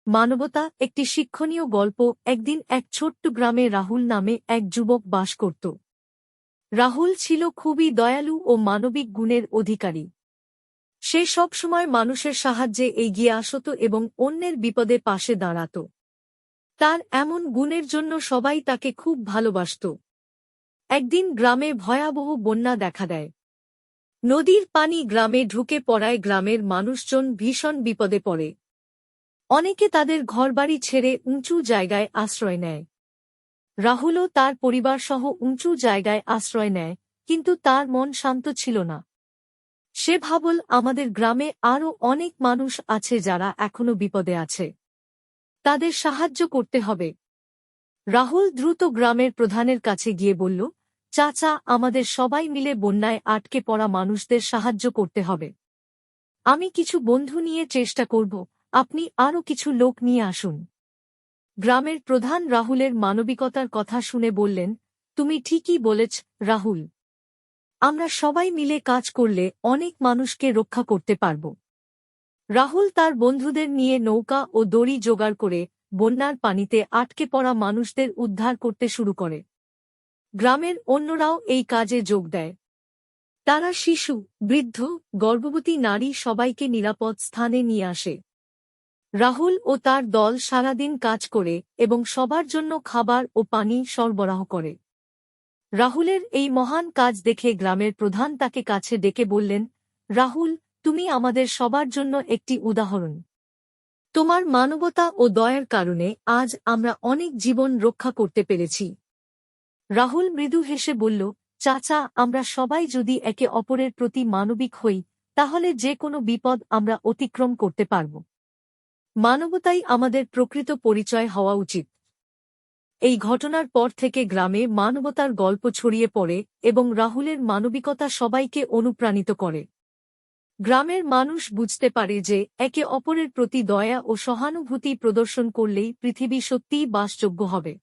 মানবতা একটি শিক্ষণীয় গল্প। একদিন এক ছোট্ট গ্রামে রাহুল নামে এক যুবক বাস করত। রাহুল ছিল খুবই দয়ালু ও মানবিক গুণের অধিকারী। সে সবসময় মানুষের সাহায্যে এগিয়ে আসত এবং অন্যের বিপদে পাশে দাঁড়াত। তার এমন গুণের জন্য সবাই তাকে খুব ভালোবাসত। একদিন গ্রামে ভয়াবহ বন্যা দেখা দেয়। নদীর পানি গ্রামে ঢুকে পড়ায় গ্রামের মানুষজন ভীষণ বিপদে পড়ে। অনেকে তাদের ঘরবাড়ি ছেড়ে উঁচু জায়গায় আশ্রয় নেয়। রাহুলও তার পরিবারসহ উঁচু জায়গায় আশ্রয় নেয়, কিন্তু তার মন শান্ত ছিল না। সে ভাবল, আমাদের গ্রামে আরও অনেক মানুষ আছে যারা এখনো বিপদে আছে। তাদের সাহায্য করতে হবে। রাহুল দ্রুত গ্রামের প্রধানের কাছে গিয়ে বলল, চাচা, আমাদের সবাই মিলে বন্যায় আটকে পড়া মানুষদের সাহায্য করতে হবে। আমি কিছু বন্ধু নিয়ে চেষ্টা করব, আপনি আরও কিছু লোক নিয়ে আসুন। গ্রামের প্রধান রাহুলের মানবিকতার কথা শুনে বললেন, তুমি ঠিকই বলেছ রাহুল। আমরা সবাই মিলে কাজ করলে অনেক মানুষকে রক্ষা করতে পারব। রাহুল তার বন্ধুদের নিয়ে নৌকা ও দড়ি জোগাড় করে বন্যার পানিতে আটকে পড়া মানুষদের উদ্ধার করতে শুরু করে। গ্রামের অন্যরাও এই কাজে যোগ দেয়। তারা শিশু, বৃদ্ধ, গর্ভবতী নারী সবাইকে নিরাপদ স্থানে নিয়ে আসে। রাহুল ও তার দল সারাদিন কাজ করে এবং সবার জন্য খাবার ও পানি সরবরাহ করে। রাহুলের এই মহান কাজ দেখে গ্রামের প্রধান তাকে কাছে ডেকে বললেন, রাহুল, তুমি আমাদের সবার জন্য একটি উদাহরণ। তোমার মানবতা ও দয়ার কারণে আজ আমরা অনেক জীবন রক্ষা করতে পেরেছি। রাহুল মৃদু হেসে বলল, চাচা, আমরা সবাই যদি একে অপরের প্রতি মানবিক হই, তাহলে যে কোনো বিপদ আমরা অতিক্রম করতে পারব। মানবতাই আমাদের প্রকৃত পরিচয় হওয়া উচিত। এই ঘটনার পর থেকে গ্রামে মানবতার গল্প ছড়িয়ে পড়ে এবং রাহুলের মানবিকতা সবাইকে অনুপ্রাণিত করে। গ্রামের মানুষ বুঝতে পারে যে একে অপরের প্রতি দয়া ও সহানুভূতি প্রদর্শন করলেই পৃথিবী সত্যিই বাসযোগ্য হবে।